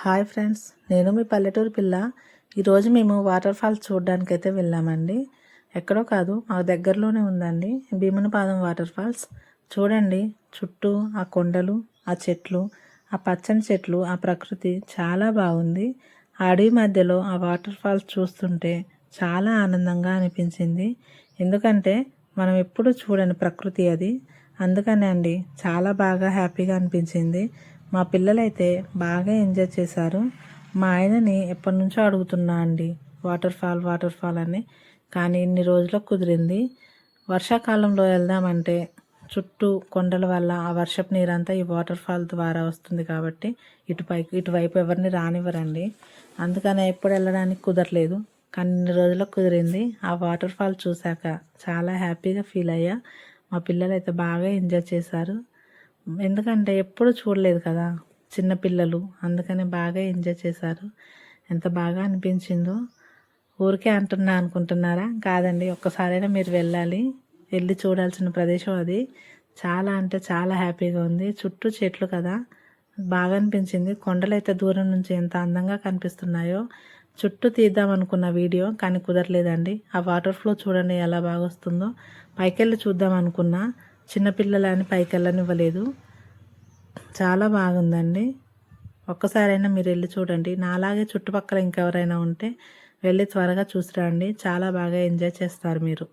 Hi friends, నేను మీ పల్లెటూరు పిల్ల. ఈరోజు మేము వాటర్ ఫాల్స్ చూడడానికైతే వెళ్ళామండి. ఎక్కడో కాదు, మా దగ్గరలోనే ఉందండి భీమునిపాదం వాటర్ ఫాల్స్. చూడండి, చుట్టూ ఆ కొండలు, ఆ చెట్లు, ఆ పచ్చని చెట్లు, ఆ ప్రకృతి చాలా బాగుంది. ఆ అడవి మధ్యలో ఆ వాటర్ ఫాల్స్ చూస్తుంటే చాలా ఆనందంగా అనిపించింది. ఎందుకంటే మనం ఎప్పుడు చూడని ప్రకృతి అది. అందుకనే అండి చాలా బాగా హ్యాపీగా అనిపించింది. మా పిల్లలైతే బాగా ఎంజాయ్ చేశారు. మా ఆయనని ఎప్పటి నుంచో అడుగుతున్నా అండి వాటర్ ఫాల్ అని, కానీ ఇన్ని రోజులకు కుదిరింది. వర్షాకాలంలో వెళ్దామంటే చుట్టూ కొండల వల్ల ఆ వర్షపు నీరంతా ఈ వాటర్ ఫాల్ ద్వారా వస్తుంది కాబట్టి ఇటువైపు ఎవరిని రానివ్వరండి. అందుకనే ఎప్పుడు వెళ్ళడానికి కుదరలేదు. కానీ ఇన్ని రోజులకు కుదిరింది. ఆ వాటర్ ఫాల్ చూశాక చాలా హ్యాపీగా ఫీల్ అయ్యా. మా పిల్లలు అయితే బాగా ఎంజాయ్ చేశారు. ఎందుకంటే ఎప్పుడు చూడలేదు కదా చిన్నపిల్లలు, అందుకని బాగా ఎంజాయ్ చేశారు. ఎంత బాగా అనిపించిందో. ఊరికే అంటున్నా అనుకుంటున్నారా? కాదండి, ఒక్కసారైనా మీరు వెళ్ళి చూడాల్సిన ప్రదేశం అది. చాలా అంటే చాలా హ్యాపీగా ఉంది. చుట్టూ చెట్లు కదా, బాగా అనిపించింది. కొండలు అయితే దూరం నుంచి ఎంత అందంగా కనిపిస్తున్నాయో. చుట్టూ తీద్దాం అనుకున్న వీడియో, కానీ కుదరలేదండి. ఆ వాటర్ ఫ్లో చూడండి ఎలా బాగా వస్తుందో. పైకెళ్ళి చూద్దాం అనుకున్నా, చిన్నపిల్లలని పైకెళ్ళనివ్వలేదు. చాలా బాగుందండి. ఒక్కసారైనా మీరు వెళ్ళి చూడండి. నాలాగే చుట్టుపక్కల ఇంకెవరైనా ఉంటే వెళ్ళి త్వరగా చూసి రండి. చాలా బాగా ఎంజాయ్ చేస్తారు మీరు.